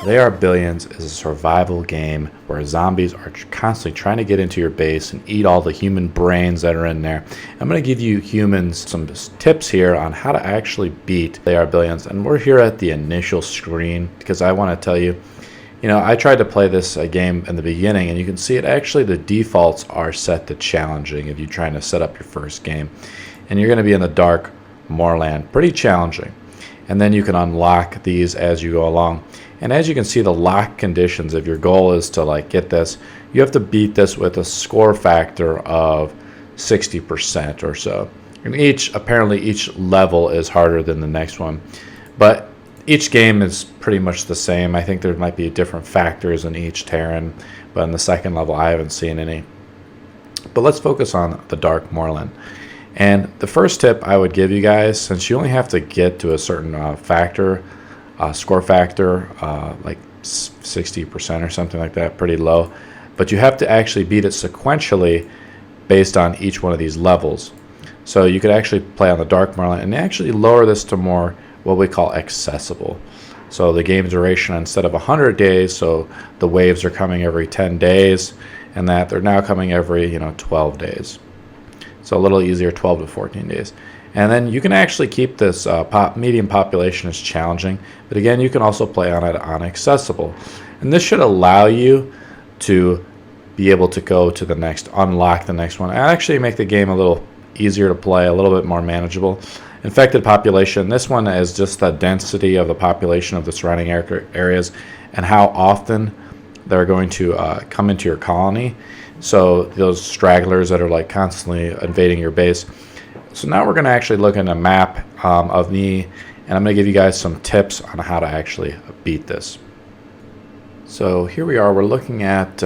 They Are Billions is a survival game where zombies are constantly trying to get into your base and eat all the human brains that are in there. I'm going to give you humans some tips here on how to actually beat They Are Billions. And we're here at the initial screen because I want to tell you, I tried to play this game in the beginning, and you can see it actually the defaults are set to challenging if you're trying to set up your first game. And you're going to be in the dark moorland, pretty challenging. And then you can unlock these as you go along. And as you can see, the lock conditions, if your goal is to get this, you have to beat this with a score factor of 60% or so. And apparently each level is harder than the next one. But each game is pretty much the same. I think there might be different factors in each Terran, but in the second level I haven't seen any. But let's focus on the Dark Moorland. And the first tip I would give you guys, since you only have to get to a certain score factor, like 60% or something like that, pretty low, but you have to actually beat it sequentially based on each one of these levels. So you could actually play on the Dark Moorland and actually lower this to more what we call accessible. So the game duration, instead of 100 days, so the waves are coming every 10 days, and that they're now coming every 12 days. So a little easier, 12 to 14 days. And then you can actually keep this medium population as challenging, but again, you can also play on it on accessible. And this should allow you to be able to go to the next, unlock the next one, and actually make the game a little easier to play, a little bit more manageable. Infected population, this one is just the density of the population of the surrounding areas and how often they're going to come into your colony. So those stragglers that are constantly invading your base. So now we're going to actually look at a map of me, and I'm going to give you guys some tips on how to actually beat this. So here we are. We're looking at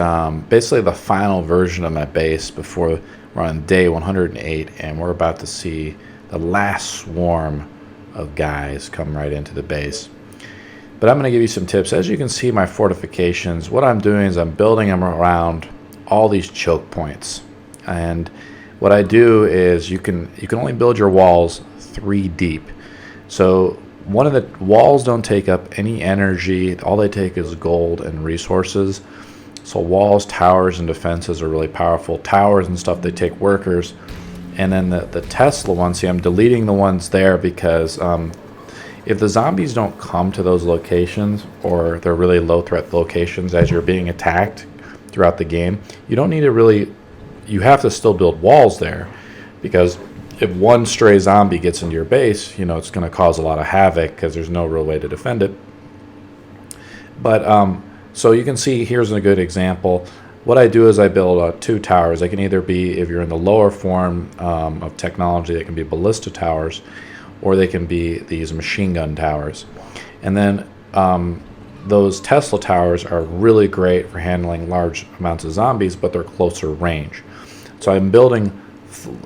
basically the final version of my base before we're on day 108, and we're about to see the last swarm of guys come right into the base. But I'm going to give you some tips. As you can see, my fortifications, what I'm doing is I'm building them around all these choke points. And what I do is you can only build your walls 3 deep. So one of the walls don't take up any energy. All they take is gold and resources. So walls, towers, and defenses are really powerful. Towers and stuff, they take workers. And then the Tesla ones, see, I'm deleting the ones there because if the zombies don't come to those locations, or they're really low threat locations as you're being attacked throughout the game, you don't need to really, you have to still build walls there, because if one stray zombie gets into your base, it's going to cause a lot of havoc because there's no real way to defend it. But so you can see, here's a good example. What I do is I build 2 towers. They can either be, if you're in the lower form of technology, they can be ballista towers, or they can be these machine gun towers. And then those Tesla towers are really great for handling large amounts of zombies, but they're closer range. So I'm building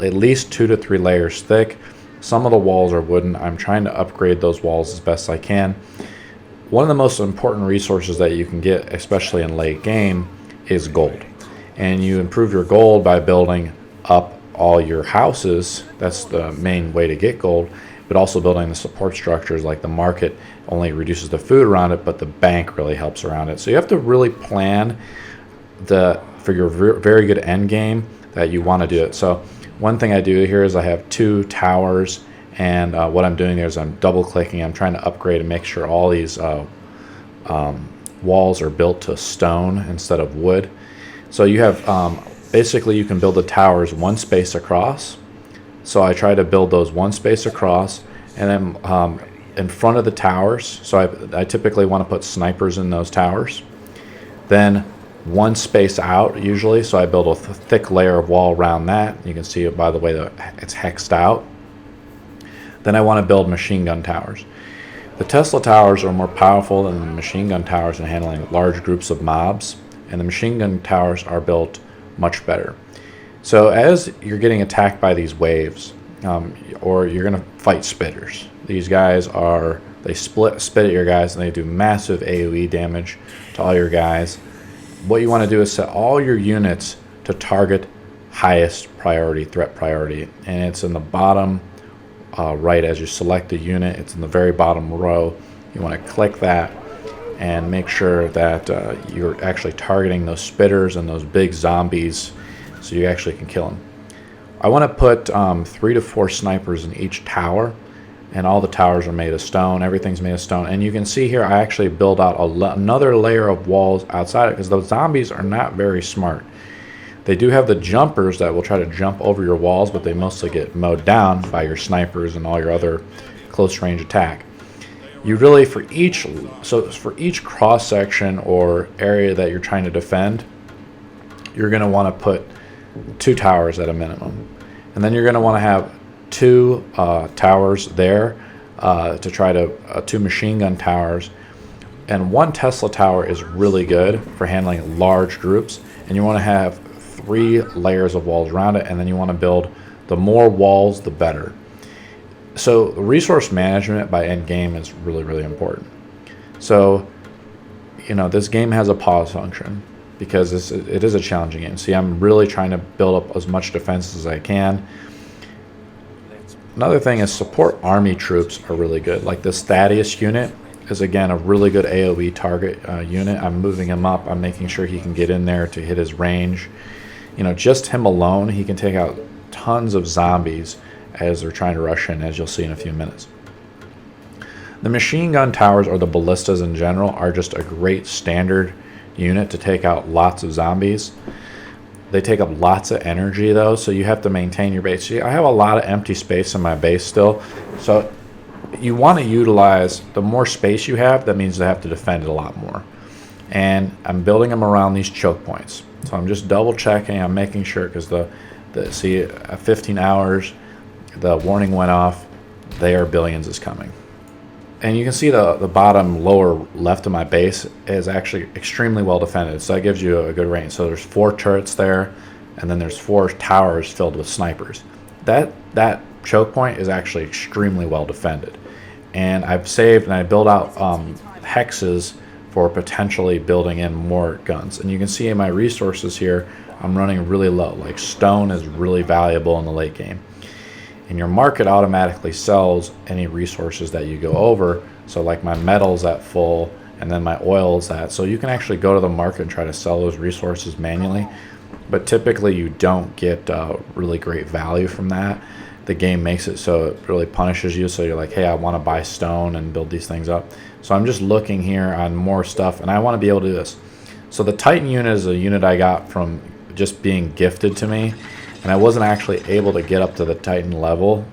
at least 2 to 3 layers thick. Some of the walls are wooden. I'm trying to upgrade those walls as best I can. One of the most important resources that you can get, especially in late game, is gold. And you improve your gold by building up all your houses. That's the main way to get gold. But also building the support structures, like the market only reduces the food around it, but the bank really helps around it. So you have to really plan for your very good end game that you want to do it. So one thing I do here is I have 2 towers, and what I'm doing there is I'm double clicking. I'm trying to upgrade and make sure all these walls are built to stone instead of wood. So you have basically you can build the towers 1 space across. So I try to build those 1 space across, and then in front of the towers, so I typically want to put snipers in those towers. Then 1 space out usually, so I build a thick layer of wall around that. You can see it by the way that it's hexed out. Then I want to build machine gun towers. The Tesla towers are more powerful than the machine gun towers in handling large groups of mobs, and the machine gun towers are built much better. So as you're getting attacked by these waves, or you're going to fight spitters, these guys they spit at your guys, and they do massive AoE damage to all your guys. What you want to do is set all your units to target highest priority, threat priority, and it's in the bottom right as you select the unit. It's in the very bottom row. You want to click that, and make sure that you're actually targeting those spitters and those big zombies so you actually can kill them. I want to put 3 to 4 snipers in each tower, and all the towers are made of stone. Everything's made of stone, and you can see here I actually build out another layer of walls outside it because those zombies are not very smart. They do have the jumpers that will try to jump over your walls, but they mostly get mowed down by your snipers and all your other close range attack. You really, for each cross section or area that you're trying to defend, you're going to want to put 2 towers at a minimum, and then you're going to want to have 2 towers there to try to 2 machine gun towers, and 1 Tesla tower is really good for handling large groups, and you want to have 3 layers of walls around it, and then you want to build, the more walls the better. So resource management by end game is really, really important. So, you know, this game has a pause function because it is a challenging game. See, I'm really trying to build up as much defense as I can. Another thing is support army troops are really good. Like this Thaddeus unit is, again, a really good AoE target unit. I'm moving him up. I'm making sure he can get in there to hit his range. You know, just him alone, he can take out tons of zombies as they're trying to rush in, as you'll see in a few minutes. The machine gun towers, or the ballistas in general, are just a great standard unit to take out lots of zombies. They take up lots of energy though, so you have to maintain your base. See, I have a lot of empty space in my base still, so you want to utilize, the more space you have, that means they have to defend it a lot more. And I'm building them around these choke points. So I'm just double checking, I'm making sure, because see, at 15 hours, the warning went off, their billions is coming. And you can see the bottom lower left of my base is actually extremely well defended, so that gives you a good range. So there's 4 turrets there, and then there's 4 towers filled with snipers. That choke point is actually extremely well defended. And I've saved and I built out hexes for potentially building in more guns. And you can see in my resources here, I'm running really low. Like stone is really valuable in the late game. And your market automatically sells any resources that you go over. So like my metal's at full, and then my oil's at. So you can actually go to the market and try to sell those resources manually. But typically you don't get really great value from that. The game makes it so it really punishes you. So you're like, hey, I want to buy stone and build these things up. So I'm just looking here on more stuff, and I want to be able to do this. So the Titan unit is a unit I got from just being gifted to me. And I wasn't actually able to get up to the Titan level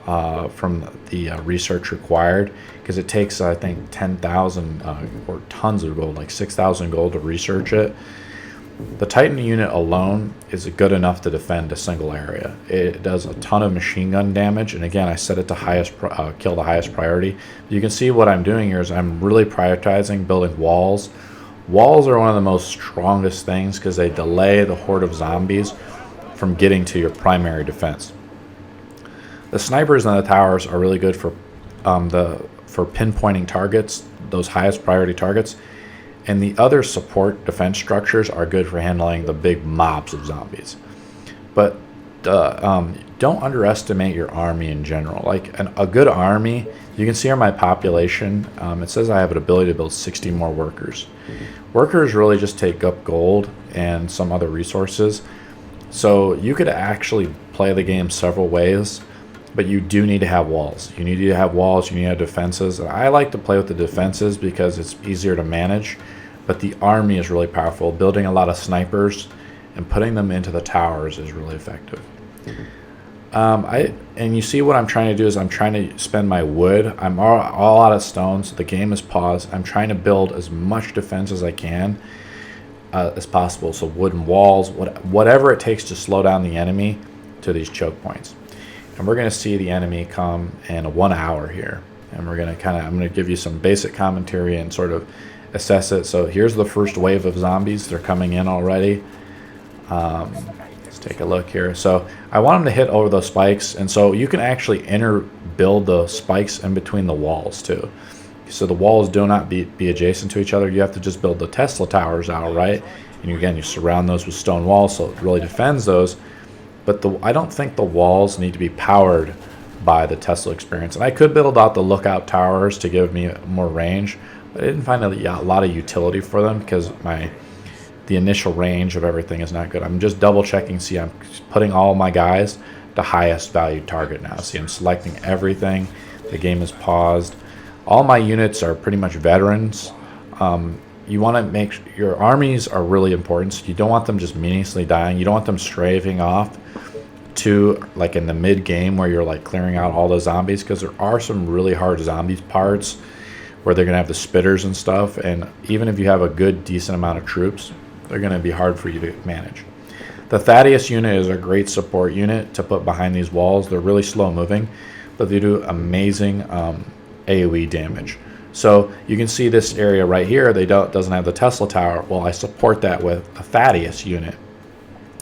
from the research required, because it takes, I think, 10,000 or tons of gold, like 6,000 gold to research it. The Titan unit alone is good enough to defend a single area. It does a ton of machine gun damage, and again, I set it to kill the highest priority. You can see what I'm doing here is I'm really prioritizing building walls. Walls are one of the most strongest things because they delay the horde of zombies from getting to your primary defense. The snipers and the towers are really good for pinpointing targets, those highest priority targets, and the other support defense structures are good for handling the big mobs of zombies. But don't underestimate your army in general. Like a good army, you can see on my population, it says I have an ability to build 60 more workers. Workers really just take up gold and some other resources. So you could actually play the game several ways, but you do need to have walls. You need to have walls, you need to have defenses. And I like to play with the defenses because it's easier to manage, but the army is really powerful. Building a lot of snipers and putting them into the towers is really effective. And you see what I'm trying to do is I'm trying to spend my wood. I'm all out of stone, so the game is paused. I'm trying to build as much defense as I can as possible. So wooden walls, whatever it takes to slow down the enemy to these choke points. And we're going to see the enemy come in 1 hour here. And we're going to I'm going to give you some basic commentary and sort of assess it. So here's the first wave of zombies. They're coming in already. Let's take a look here. So I want them to hit over those spikes. And so you can actually build the spikes in between the walls too. So the walls do not be adjacent to each other. You have to just build the Tesla towers out, right? And again, you surround those with stone walls, so it really defends those. But I don't think the walls need to be powered by the Tesla experience. And I could build out the lookout towers to give me more range, But I didn't find a lot of utility for them because the initial range of everything is not good. I'm just double checking. See, I'm putting all my guys the highest value target now. See, I'm selecting everything. The game is paused. All my units are pretty much veterans. You want to make your armies are really important. So you don't want them just meaninglessly dying. You don't want them strafing off to like in the mid game where you're like clearing out all the zombies, because there are some really hard zombies parts where they're gonna have the spitters and stuff, and even if you have a good decent amount of troops, they're gonna be hard for you to manage. The Thaddeus unit is a great support unit to put behind these walls. They're really slow moving, but they do amazing AoE damage. So you can see this area right here, doesn't have the Tesla tower. Well, I support that with a Thaddeus unit,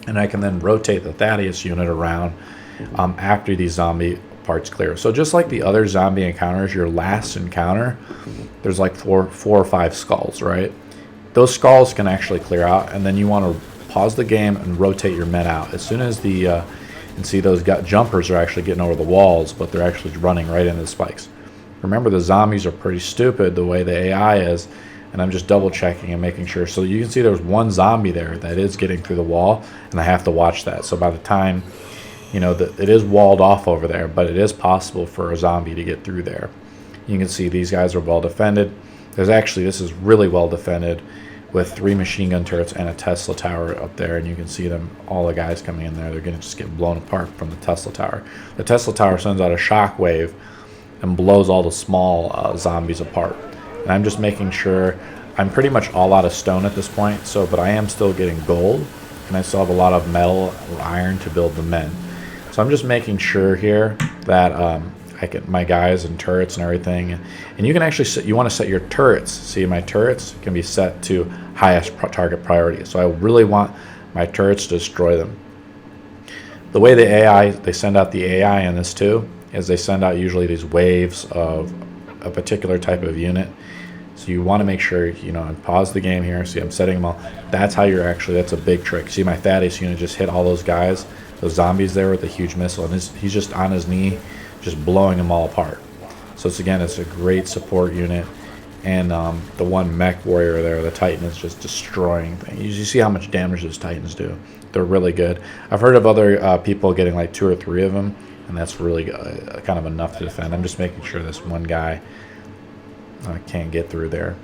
and I can then rotate the Thaddeus unit around after these zombie parts clear. So just like the other zombie encounters, your last encounter, there's like four or five skulls, right? Those skulls can actually clear out, and then you want to pause the game and rotate your men out. As soon as and see those jumpers are actually getting over the walls, but they're actually running right into the spikes. Remember, the zombies are pretty stupid the way the AI is, and I'm just double checking and making sure. So you can see there's one zombie there that is getting through the wall, and I have to watch that. So by the time, it is walled off over there, but it is possible for a zombie to get through there. You can see these guys are well defended. This is really well defended with 3 machine gun turrets and a Tesla tower up there, and you can see them, all the guys coming in there. They're going to just get blown apart from the Tesla tower. The Tesla tower sends out a shock wave and blows all the small zombies apart. And I'm just making sure I'm pretty much all out of stone at this point, but I am still getting gold, and I still have a lot of metal or iron to build the men. So I'm just making sure here that I get my guys and turrets and everything. And you can actually you want to set your turrets. See, my turrets can be set to highest target priority. So I really want my turrets to destroy them. The way the AI, they send out the AI in this too, is they send out usually these waves of a particular type of unit. So you want to make sure, and pause the game here. See, I'm setting them all. That's how that's a big trick. See, my Thaddeus unit just hit all those guys, those zombies there with a huge missile, and he's just on his knee, just blowing them all apart. So it's a great support unit. And the one mech warrior there, the Titan, is just destroying things. You see how much damage those Titans do. They're really good. I've heard of other people getting like 2 or 3 of them, and that's really kind of enough to defend. I'm just making sure this one guy can't get through there.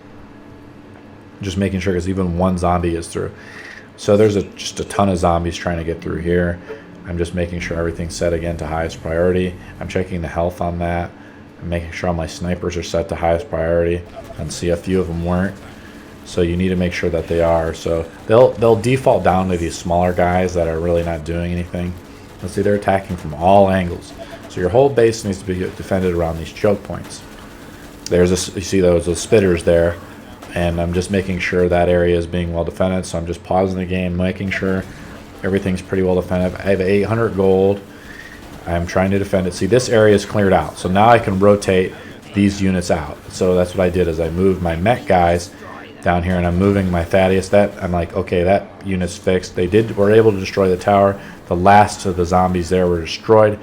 Just making sure, because even one zombie is through. So there's just a ton of zombies trying to get through here. I'm just making sure everything's set again to highest priority. I'm checking the health on that. I'm making sure all my snipers are set to highest priority. And see, a few of them weren't. So you need to make sure that they are. So they'll default down to these smaller guys that are really not doing anything. Let's see, they're attacking from all angles. So your whole base needs to be defended around these choke points. You see those spitters there, and I'm just making sure that area is being well defended. So I'm just pausing the game, making sure everything's pretty well defended. I have 800 gold. I'm trying to defend it. See, this area is cleared out, so now I can rotate these units out. So that's what I did, is I moved my mech guys down here, and I'm moving my Thaddeus. I'm like, okay, that unit's fixed. Were able to destroy the tower. The last of the zombies there were destroyed,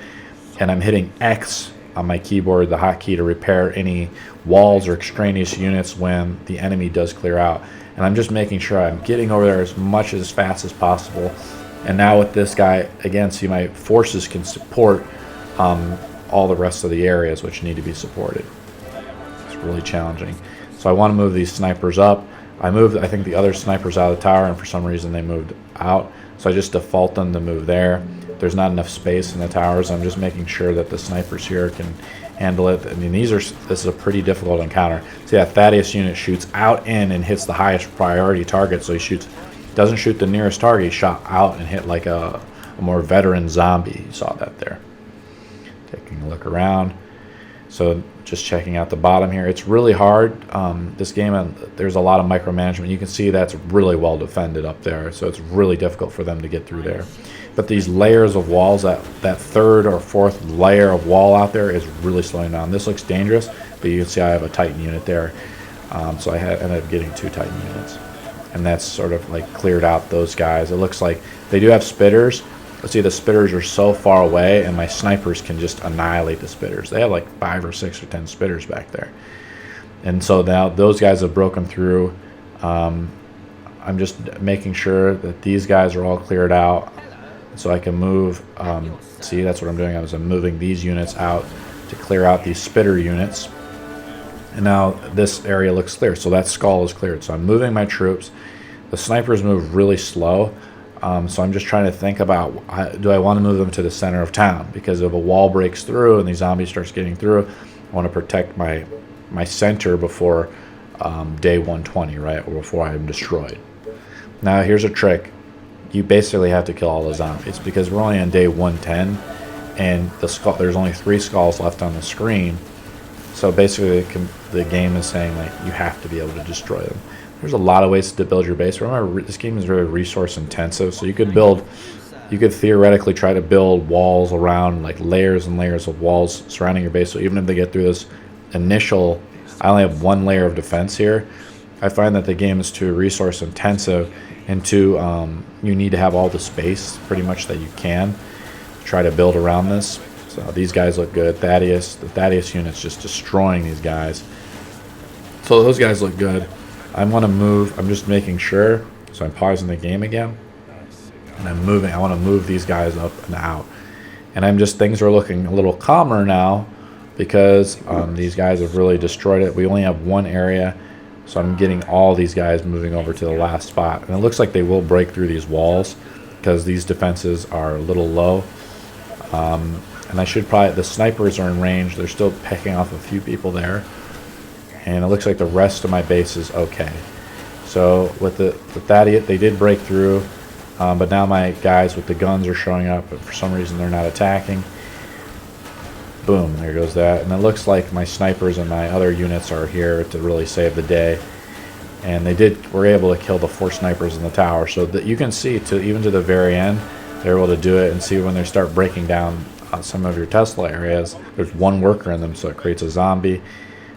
and I'm hitting X on my keyboard, the hotkey, to repair any walls or extraneous units when the enemy does clear out. And I'm just making sure I'm getting over there as fast as possible. And now with this guy, again, see, my forces can support all the rest of the areas which need to be supported. It's really challenging. So I want to move these snipers up. I moved, I think, the other snipers out of the tower, and for some reason they moved out. So I just default them to move there. There's not enough space in the towers. I'm just making sure that the snipers here can handle it. I mean, this is a pretty difficult encounter. See, that Thaddeus unit shoots out in and hits the highest priority target. So he doesn't shoot the nearest target. He shot out and hit like a more veteran zombie. You saw that there. Taking a look around. So just checking out the bottom here. It's really hard. This game, there's a lot of micromanagement. You can see that's really well defended up there. So it's really difficult for them to get through there. But these layers of walls, that third or fourth layer of wall out there is really slowing down. This looks dangerous, but you can see I have a Titan unit there. So I ended up getting 2 Titan units. And that's sort of like cleared out those guys. It looks like they do have spitters. Let's see, the spitters are so far away, and my snipers can just annihilate the spitters. They have like 5 or 6 or 10 spitters back there. And so now those guys have broken through. I'm just making sure that these guys are all cleared out so I can move. See, that's what I'm doing. I'm moving these units out to clear out these spitter units. And now this area looks clear, so that skull is cleared. So I'm moving my troops. The snipers move really slow, so I'm just trying to think about, do I want to move them to the center of town? Because if a wall breaks through and these zombies starts getting through, I want to protect my center before day 120, right, or before I'm destroyed. Now here's a trick. You basically have to kill all the zombies because we're only on day 110, and there's only 3 skulls left on the screen. So basically the game is saying, like, you have to be able to destroy them. There's a lot of ways to build your base. Remember, this game is very resource intensive, so you could theoretically try to build walls around, like layers and layers of walls surrounding your base. So even if they get through this initial, I only have 1 layer of defense here, I find that the game is too resource intensive, and you need to have all the space pretty much that you can to try to build around this. So these guys look good. The Thaddeus unit's just destroying these guys. So those guys look good. I want to move. I'm just making sure. So I'm pausing the game again, and I'm moving. I want to move these guys up and out. And things are looking a little calmer now because these guys have really destroyed it. We only have 1 area, so I'm getting all these guys moving over to the last spot. And it looks like they will break through these walls because these defenses are a little low. And the snipers are in range. They're still picking off a few people there. And it looks like the rest of my base is okay. So with the Thaddeus, they did break through. But now my guys with the guns are showing up, but for some reason they're not attacking. Boom, there goes that. And it looks like my snipers and my other units are here to really save the day. And were able to kill the 4 snipers in the tower. So that you can see, even to the very end, they're able to do it, and see when they start breaking down some of your Tesla areas, there's 1 worker in them, so it creates a zombie.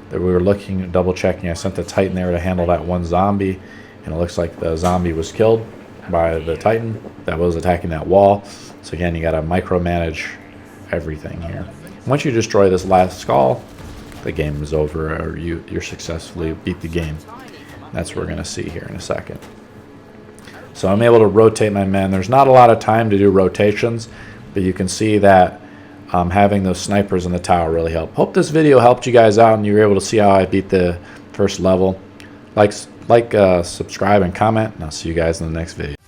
That we were double checking. I sent the Titan there to handle that 1 zombie, and it looks like the zombie was killed by the Titan that was attacking that wall. So again, you got to micromanage everything here. Once you destroy this last skull, the game is over, or you're successfully beat the game. That's what we're going to see here in a second. So I'm able to rotate my men. There's not a lot of time to do rotations, but you can see that having those snipers in the tower really helped. Hope this video helped you guys out and you were able to see how I beat the first level. Like, subscribe, and comment, and I'll see you guys in the next video.